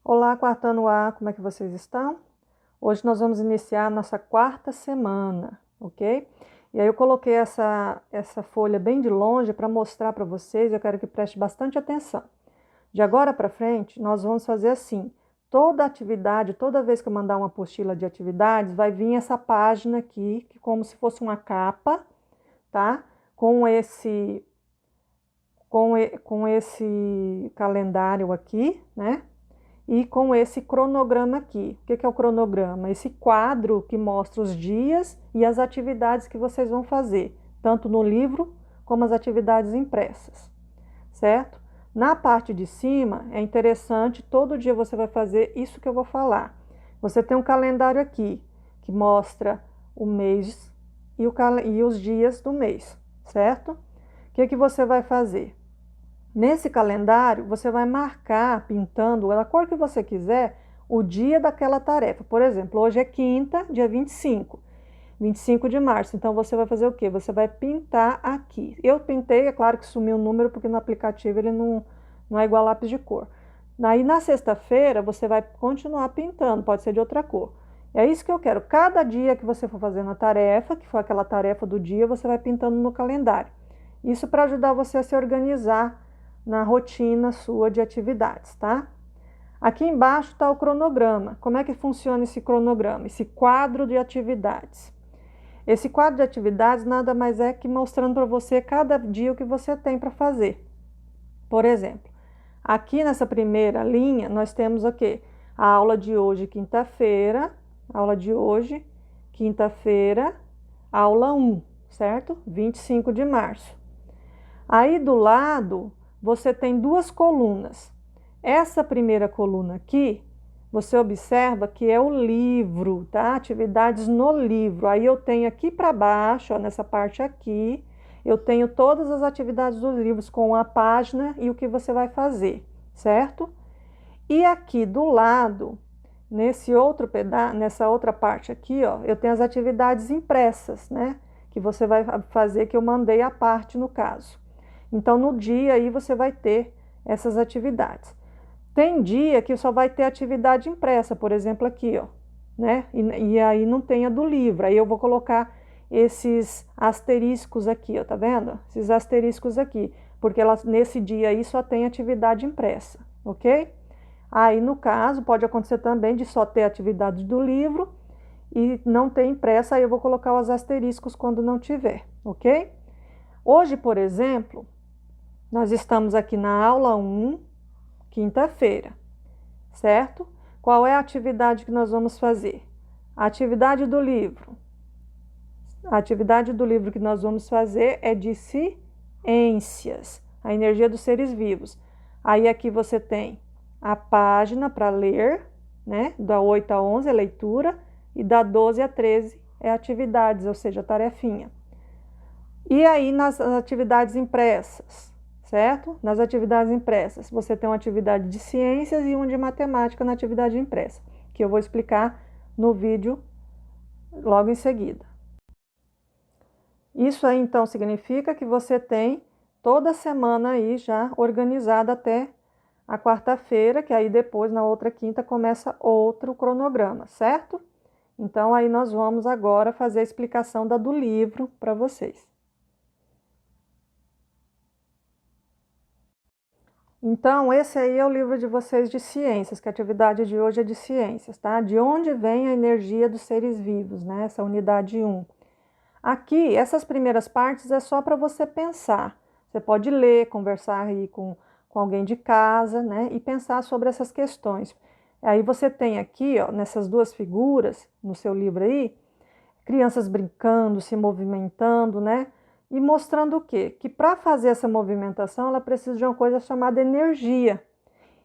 Olá, quarto ano A, como é que vocês estão? Hoje nós vamos iniciar a nossa quarta semana, ok? E aí eu coloquei essa folha bem de longe para mostrar para vocês, eu quero que preste bastante atenção. De agora para frente, nós vamos fazer assim, toda atividade, toda vez que eu mandar uma apostila de atividades, vai vir essa página aqui, que como se fosse uma capa, tá? Com esse calendário aqui, né? E com esse cronograma aqui. O que é o cronograma? Esse quadro que mostra os dias e as atividades que vocês vão fazer, tanto no livro como as atividades impressas, certo? Na parte de cima, é interessante, todo dia você vai fazer isso que eu vou falar. Você tem um calendário aqui, que mostra o mês e os dias do mês, certo? O que você vai fazer? Nesse calendário, você vai marcar, pintando, a cor que você quiser, o dia daquela tarefa. Por exemplo, hoje é quinta, dia 25 de março. Então, você vai fazer o quê? Você vai pintar aqui. Eu pintei, é claro que sumiu o número, porque no aplicativo ele não é igual a lápis de cor. Aí, na sexta-feira, você vai continuar pintando, pode ser de outra cor. É isso que eu quero. Cada dia que você for fazendo a tarefa, que for aquela tarefa do dia, você vai pintando no calendário. Isso para ajudar você a se organizar na rotina sua de atividades, tá? Aqui embaixo está o cronograma. Como é que funciona esse cronograma? Esse quadro de atividades. Esse quadro de atividades nada mais é que mostrando para você cada dia o que você tem para fazer. Por exemplo, aqui nessa primeira linha nós temos o quê? A aula de hoje, quinta-feira, aula de hoje, quinta-feira, aula 1, certo? 25 de março. Aí do lado você tem duas colunas. Essa primeira coluna aqui, você observa que é o livro, tá? Atividades no livro. Aí eu tenho aqui para baixo, ó, nessa parte aqui, eu tenho todas as atividades dos livros com a página e o que você vai fazer, certo? E aqui do lado, nessa outra parte aqui, ó, eu tenho as atividades impressas, né? Que você vai fazer, que eu mandei a parte no caso. Então, no dia aí você vai ter essas atividades. Tem dia que só vai ter atividade impressa, por exemplo, aqui, ó, né? E aí não tem a do livro. Aí eu vou colocar esses asteriscos aqui, ó, tá vendo? Esses asteriscos aqui, porque nesse dia aí só tem atividade impressa, ok? Aí, no caso, pode acontecer também de só ter atividade do livro e não ter impressa, aí eu vou colocar os asteriscos quando não tiver, ok? Hoje, por exemplo, nós estamos aqui na aula 1, quinta-feira, certo? Qual é a atividade que nós vamos fazer? A atividade do livro. A atividade do livro que nós vamos fazer é de ciências, a energia dos seres vivos. Aí aqui você tem a página para ler, né? Da 8 a 11 é leitura e da 12 a 13 é atividades, ou seja, tarefinha. E aí nas atividades impressas, certo? Nas atividades impressas, você tem uma atividade de ciências e uma de matemática na atividade impressa, que eu vou explicar no vídeo logo em seguida. Isso aí, então, significa que você tem toda semana aí já organizada até a quarta-feira, que aí depois, na outra quinta, começa outro cronograma, certo? Então, aí nós vamos agora fazer a explicação do livro para vocês. Então, esse aí é o livro de vocês de ciências, que a atividade de hoje é de ciências, tá? De onde vem a energia dos seres vivos, né? Essa unidade 1. Aqui, essas primeiras partes é só para você pensar. Você pode ler, conversar aí com alguém de casa, né? E pensar sobre essas questões. Aí você tem aqui, ó, nessas duas figuras, no seu livro aí, crianças brincando, se movimentando, né? E mostrando o quê? Que para fazer essa movimentação, ela precisa de uma coisa chamada energia.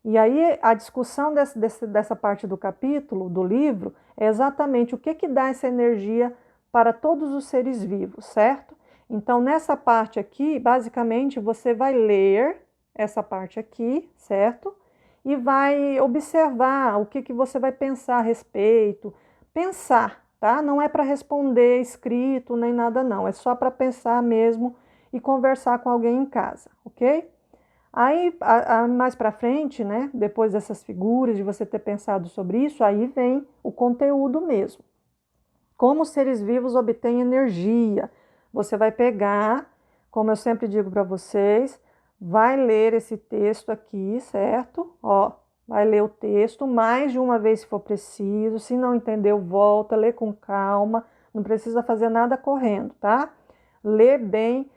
E aí a discussão dessa parte do capítulo, do livro, é exatamente o que dá essa energia para todos os seres vivos, certo? Então, nessa parte aqui, basicamente, você vai ler essa parte aqui, certo? E vai observar o que você vai pensar a respeito. Pensar, tá? Não é para responder escrito nem nada, não. É só para pensar mesmo e conversar com alguém em casa, ok? Aí, mais para frente, né, depois dessas figuras, de você ter pensado sobre isso, aí vem o conteúdo mesmo. Como os seres vivos obtêm energia? Você vai pegar, como eu sempre digo para vocês, vai ler esse texto aqui, certo? Ó, vai ler o texto mais de uma vez se for preciso. Se não entendeu, volta, lê com calma. Não precisa fazer nada correndo, tá? Lê bem,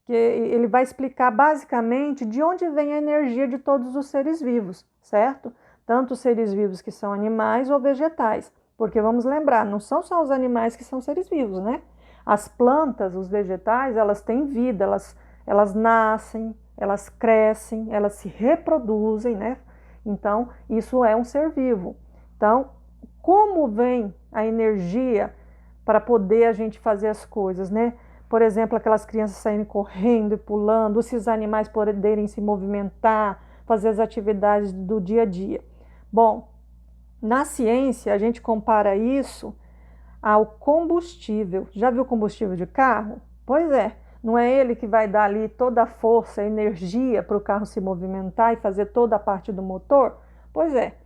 que ele vai explicar basicamente de onde vem a energia de todos os seres vivos, certo? Tanto os seres vivos que são animais ou vegetais. Porque vamos lembrar, não são só os animais que são seres vivos, né? As plantas, os vegetais, elas têm vida, elas nascem, elas crescem, elas se reproduzem, né? Então, isso é um ser vivo. Então, como vem a energia para poder a gente fazer as coisas, né? Por exemplo, aquelas crianças saindo correndo e pulando, esses animais poderem se movimentar, fazer as atividades do dia a dia. Bom, na ciência, a gente compara isso ao combustível. Já viu combustível de carro? Pois é, não é ele que vai dar ali toda a força, a energia para o carro se movimentar e fazer toda a parte do motor? Pois é,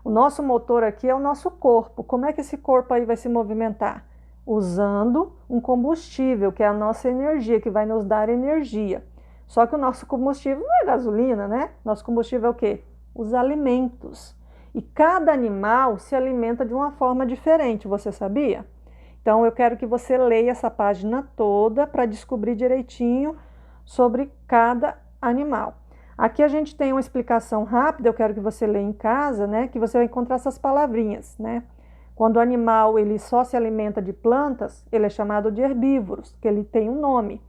o nosso motor aqui é o nosso corpo. Como é que esse corpo aí vai se movimentar? Usando um combustível, que é a nossa energia, que vai nos dar energia. Só que o nosso combustível não é gasolina, né? Nosso combustível é o quê? Os alimentos. E cada animal se alimenta de uma forma diferente, você sabia? Então eu quero que você leia essa página toda para descobrir direitinho sobre cada animal. Aqui a gente tem uma explicação rápida, eu quero que você leia em casa, né? Que você vai encontrar essas palavrinhas, né? Quando o animal ele só se alimenta de plantas, ele é chamado de herbívoros, que ele tem um nome.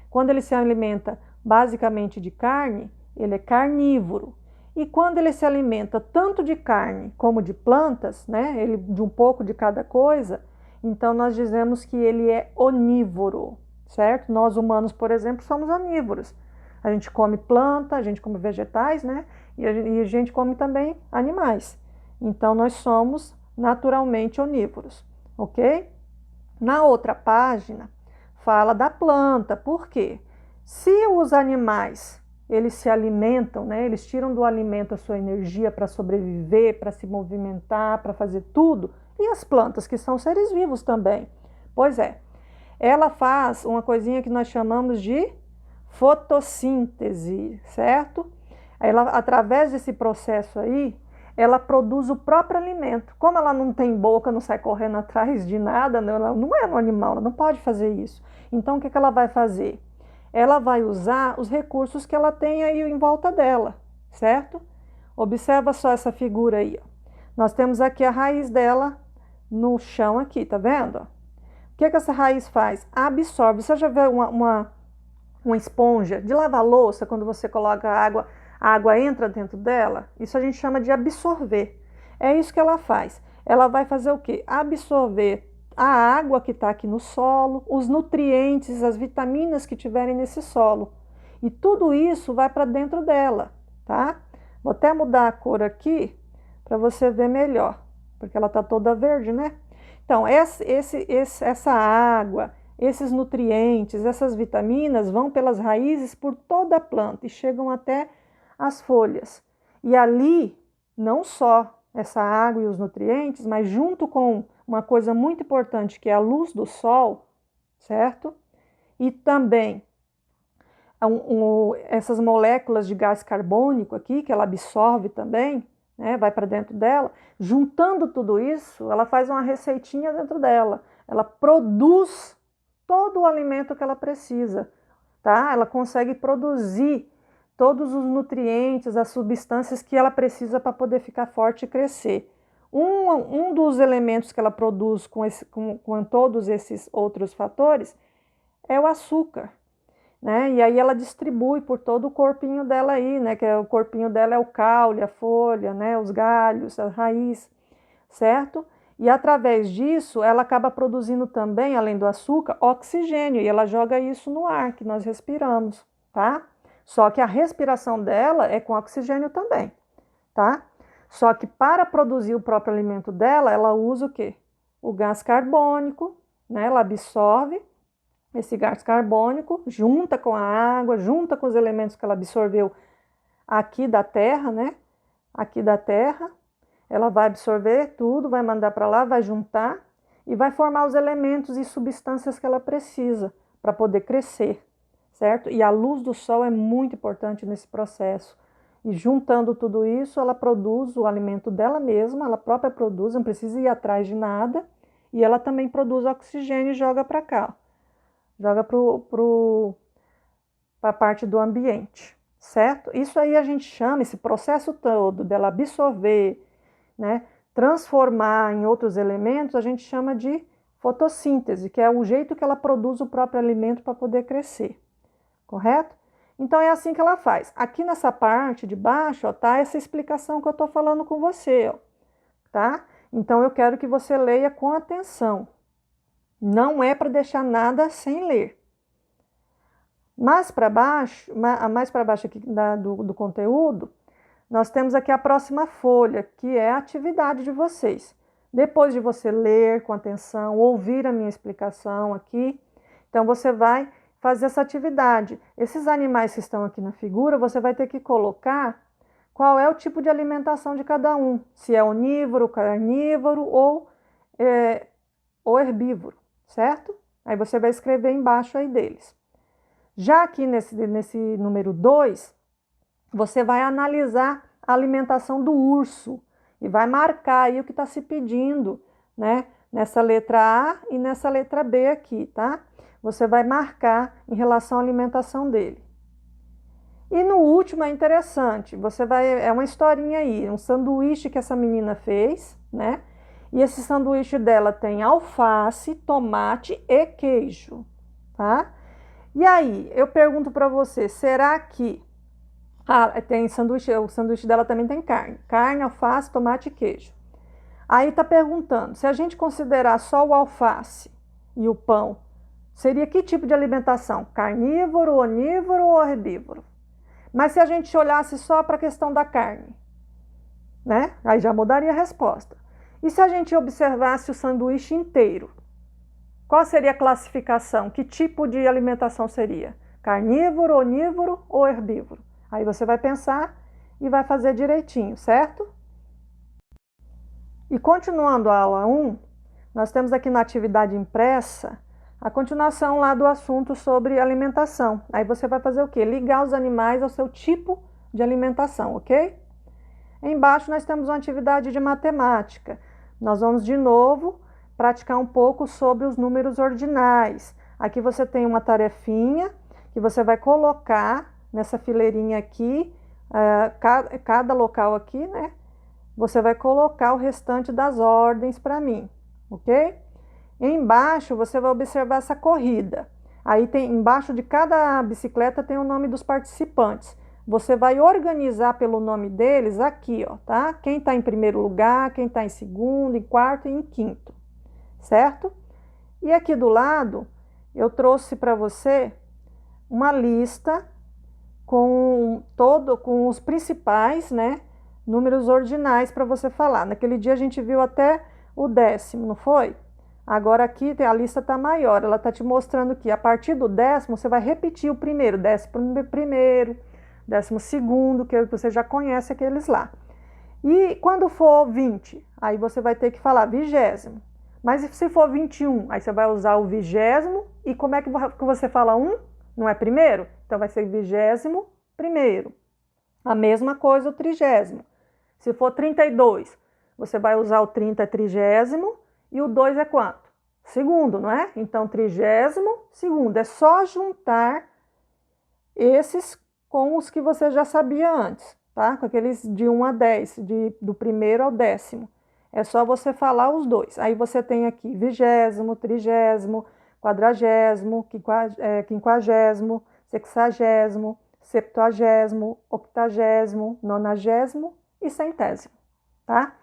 Quando ele se alimenta basicamente de carne, ele é carnívoro. E quando ele se alimenta tanto de carne como de plantas, né, ele de um pouco de cada coisa, então nós dizemos que ele é onívoro, certo? Nós humanos, por exemplo, somos onívoros. A gente come planta, a gente come vegetais, né? E a gente come também animais. Então nós somos naturalmente onívoros, ok? Na outra página fala da planta. Por quê? Se os animais eles se alimentam, né? Eles tiram do alimento a sua energia para sobreviver, para se movimentar, para fazer tudo. E as plantas, que são seres vivos também. Pois é, ela faz uma coisinha que nós chamamos de fotossíntese, certo? Ela, através desse processo aí, ela produz o próprio alimento. Como ela não tem boca, não sai correndo atrás de nada, ela não é um animal, ela não pode fazer isso. Então, o que ela vai fazer? Ela vai usar os recursos que ela tem aí em volta dela, certo? Observa só essa figura aí. Ó. Nós temos aqui a raiz dela no chão aqui, tá vendo? O que essa raiz faz? Absorve. Você já vê uma esponja de lavar louça, quando você coloca a água entra dentro dela? Isso a gente chama de absorver. É isso que ela faz. Ela vai fazer o quê? Absorver a água que está aqui no solo, os nutrientes, as vitaminas que tiverem nesse solo. E tudo isso vai para dentro dela, tá? Vou até mudar a cor aqui para você ver melhor, porque ela está toda verde, né? Então, essa água, esses nutrientes, essas vitaminas vão pelas raízes por toda a planta e chegam até as folhas. E ali, não só essa água e os nutrientes, mas junto com uma coisa muito importante, que é a luz do sol, certo? E também essas moléculas de gás carbônico aqui, que ela absorve também, né, vai para dentro dela. Juntando tudo isso, ela faz uma receitinha dentro dela. Ela produz todo o alimento que ela precisa, tá? Ela consegue produzir todos os nutrientes, as substâncias que ela precisa para poder ficar forte e crescer. Um dos elementos que ela produz com todos esses outros fatores é o açúcar, né? E aí ela distribui por todo o corpinho dela aí, né? Que o corpinho dela é o caule, a folha, né? Os galhos, a raiz, certo? E através disso ela acaba produzindo também, além do açúcar, oxigênio, e ela joga isso no ar que nós respiramos, tá? Só que a respiração dela é com oxigênio também, tá? Só que para produzir o próprio alimento dela, ela usa o quê? O gás carbônico, né? Ela absorve esse gás carbônico, junta com a água, junta com os elementos que ela absorveu aqui da Terra, né? Aqui da Terra, ela vai absorver tudo, vai mandar para lá, vai juntar e vai formar os elementos e substâncias que ela precisa para poder crescer, certo? E a luz do sol é muito importante nesse processo. E juntando tudo isso, ela produz o alimento dela mesma, ela própria produz, não precisa ir atrás de nada, e ela também produz oxigênio e joga para cá, joga para a parte do ambiente, certo? Isso aí a gente chama, esse processo todo dela absorver, né, transformar em outros elementos, a gente chama de fotossíntese, que é o jeito que ela produz o próprio alimento para poder crescer, correto? Então é assim que ela faz. Aqui nessa parte de baixo, ó, tá essa explicação que eu estou falando com você, ó, tá? Então eu quero que você leia com atenção. Não é para deixar nada sem ler. Mais para baixo aqui do conteúdo, nós temos aqui a próxima folha, que é a atividade de vocês. Depois de você ler com atenção, ouvir a minha explicação aqui, então você vai fazer essa atividade. Esses animais que estão aqui na figura, você vai ter que colocar qual é o tipo de alimentação de cada um. Se é onívoro, carnívoro ou herbívoro, certo? Aí você vai escrever embaixo aí deles. Já aqui nesse número 2, você vai analisar a alimentação do urso e vai marcar aí o que está se pedindo, né? Nessa letra A e nessa letra B aqui, tá? Você vai marcar em relação à alimentação dele. E no último é interessante, é uma historinha aí, um sanduíche que essa menina fez, né? E esse sanduíche dela tem alface, tomate e queijo, tá? E aí, eu pergunto para você, será que tem sanduíche, o sanduíche dela também tem carne, alface, tomate e queijo. Aí tá perguntando, se a gente considerar só o alface e o pão, seria que tipo de alimentação? Carnívoro, onívoro ou herbívoro? Mas se a gente olhasse só para a questão da carne, né? Aí já mudaria a resposta. E se a gente observasse o sanduíche inteiro? Qual seria a classificação? Que tipo de alimentação seria? Carnívoro, onívoro ou herbívoro? Aí você vai pensar e vai fazer direitinho, certo? E continuando a aula 1, nós temos aqui na atividade impressa a continuação lá do assunto sobre alimentação. Aí você vai fazer o quê? Ligar os animais ao seu tipo de alimentação, ok? Embaixo nós temos uma atividade de matemática. Nós vamos de novo praticar um pouco sobre os números ordinais. Aqui você tem uma tarefinha que você vai colocar nessa fileirinha aqui, cada local aqui, né? Você vai colocar o restante das ordens para mim, ok? Embaixo você vai observar essa corrida. Aí embaixo de cada bicicleta tem o nome dos participantes. Você vai organizar pelo nome deles aqui, ó, tá? Quem está em primeiro lugar, quem está em segundo, em quarto e em quinto, certo? E aqui do lado eu trouxe para você uma lista com os principais, né, números ordinais para você falar. Naquele dia a gente viu até o 10º, não foi? Agora aqui a lista está maior, ela está te mostrando que a partir do 10º você vai repetir o primeiro, 11º, 12º, que você já conhece aqueles lá. E quando for 20, aí você vai ter que falar 20º. Mas se for 21, aí você vai usar o 20º, e como é que você fala 1? Não é primeiro? Então vai ser 21º. A mesma coisa o 30º. Se for 32, você vai usar o 30 é 30º e o 2 é quanto? Segundo, não é? Então 32º. É só juntar esses com os que você já sabia antes, tá? Com aqueles de 1 a 10, do primeiro ao 10º. É só você falar os dois. Aí você tem aqui 20º, 30º, 40º, 50º, 60º, 70º, 80º, 90º e 100º, tá?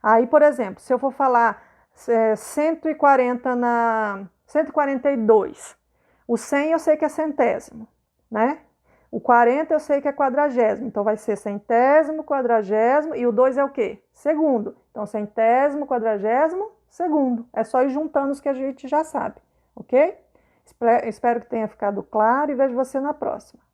Aí, por exemplo, se eu for falar 142, o 100 eu sei que é 100º, né? O 40 eu sei que é 40º, então vai ser 100º, 40º e o 2 é o quê? Segundo. Então 100º, 40º, segundo. É só ir juntando os que a gente já sabe, ok? Espero que tenha ficado claro e vejo você na próxima.